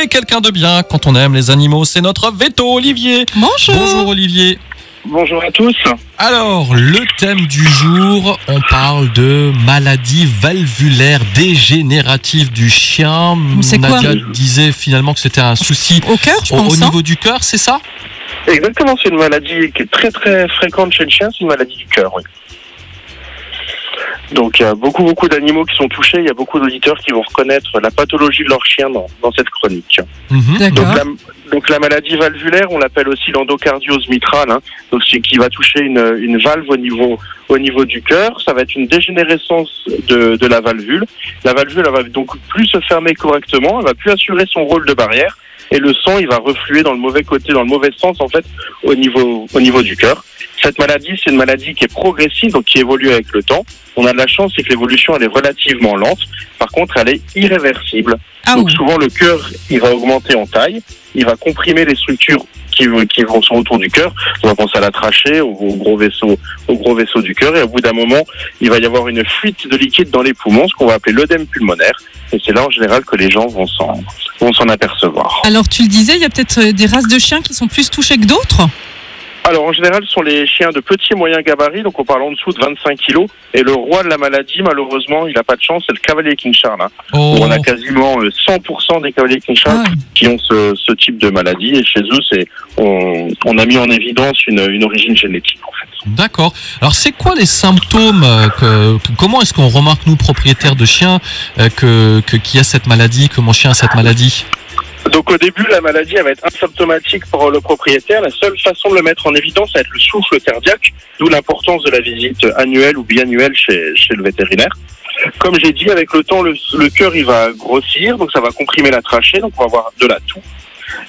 et quelqu'un de bien quand on aime les animaux. C'est notre veto, Olivier. Bonjour. Bonjour, Olivier. Bonjour à tous. Alors, le thème du jour, on parle de maladies valvulaires dégénératives du chien. C'est quoi ? Nadia disait finalement que c'était un souci Au cœur, je au pense. niveau du cœur, c'est ça ? Exactement, c'est une maladie qui est très très fréquente chez le chien, c'est une maladie du cœur, oui. Donc il y a beaucoup d'animaux qui sont touchés, il y a beaucoup d'auditeurs qui vont reconnaître la pathologie de leur chien dans cette chronique. D'accord. Donc la maladie valvulaire, on l'appelle aussi l'endocardiose mitrale, donc c'est qui va toucher une valve au niveau du cœur. Ça va être une dégénérescence de la valvule. La valvule elle va donc plus se fermer correctement, elle va plus assurer son rôle de barrière et le sang il va refluer dans le mauvais côté, dans le mauvais sens en fait au niveau du cœur. Cette maladie, c'est une maladie qui est progressive, donc qui évolue avec le temps. On a de la chance, c'est que l'évolution elle est relativement lente. Par contre, elle est irréversible. Donc souvent le cœur il va augmenter en taille, il va comprimer les structures qui sont autour du cœur. On va penser à la trachée, au gros vaisseau du cœur, et au bout d'un moment, il va y avoir une fuite de liquide dans les poumons, ce qu'on va appeler l'œdème pulmonaire. Et c'est là en général que les gens vont s'en apercevoir. Alors tu le disais, il y a peut-être des races de chiens qui sont plus touchées que d'autres ? Alors en général, ce sont les chiens de petits et moyens gabarits, donc on parle en dessous de 25 kilos. Et le roi de la maladie, malheureusement, il n'a pas de chance, c'est le cavalier King Charles. Où on a quasiment 100% des cavaliers King Charles qui ont ce type de maladie. Et chez eux, on a mis en évidence une origine génétique, en fait. D'accord. Alors c'est quoi les symptômes comment est-ce qu'on remarque, nous, propriétaires de chiens, qu'il y a cette maladie, que mon chien a cette maladie ? Donc au début, la maladie elle va être asymptomatique pour le propriétaire. La seule façon de le mettre en évidence, ça va être le souffle cardiaque, d'où l'importance de la visite annuelle ou biannuelle chez le vétérinaire. Comme j'ai dit, avec le temps, le cœur il va grossir, donc ça va comprimer la trachée, donc on va avoir de la toux.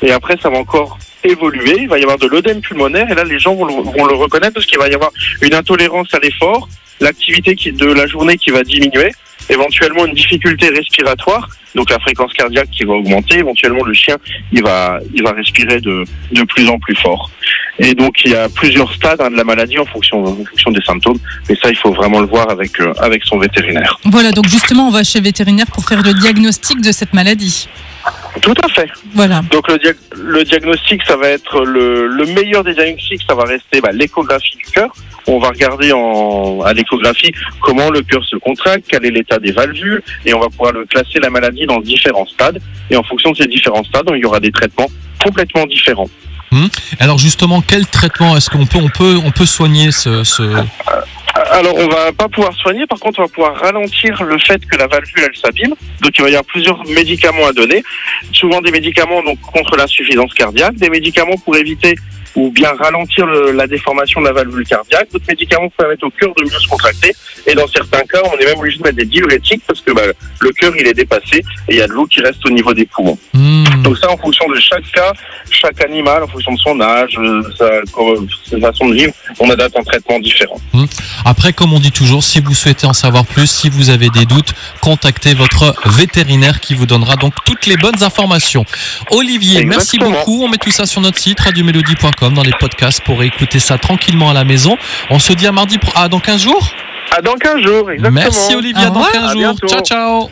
Et après, ça va encore évoluer, il va y avoir de l'œdème pulmonaire, et là les gens vont le reconnaître parce qu'il va y avoir une intolérance à l'effort, l'activité de la journée qui va diminuer, éventuellement une difficulté respiratoire, donc la fréquence cardiaque qui va augmenter, éventuellement le chien il va respirer de plus en plus fort. Et donc il y a plusieurs stades de la maladie en fonction des symptômes, mais ça il faut vraiment le voir avec son vétérinaire. Voilà, donc justement on va chez le vétérinaire pour faire le diagnostic de cette maladie. Tout à fait. Voilà. Donc le diagnostic, ça va être le meilleur des diagnostics, ça va rester l'échographie du cœur. On va regarder à l'échographie comment le cœur se contracte, quel est l'état des valvules, et on va pouvoir classer la maladie dans différents stades. Et en fonction de ces différents stades, il y aura des traitements complètement différents. Alors justement, quel traitement est-ce qu'on peut soigner ce... Alors, on va pas pouvoir soigner, par contre, on va pouvoir ralentir le fait que la valvule, elle s'abîme. Donc, il va y avoir plusieurs médicaments à donner. Souvent des médicaments donc contre l'insuffisance cardiaque, des médicaments pour éviter ou bien ralentir la déformation de la valvule cardiaque. D'autres médicaments pour permettre au cœur de mieux se contracter. Et dans certains cas, on est même obligé de mettre des diurétiques parce que le cœur, il est dépassé et il y a de l'eau qui reste au niveau des poumons. Donc ça, en fonction de chaque cas, chaque animal, en fonction de son âge, sa façon de vivre, on adapte un traitement différent. Après, comme on dit toujours, si vous souhaitez en savoir plus, si vous avez des doutes, contactez votre vétérinaire qui vous donnera donc toutes les bonnes informations. Olivier, merci beaucoup. On met tout ça sur notre site radiomélodie.com dans les podcasts pour écouter ça tranquillement à la maison. On se dit à mardi dans 15 jours. Dans 15 jours, exactement. Merci Olivier, dans 15 jours. Ciao, ciao.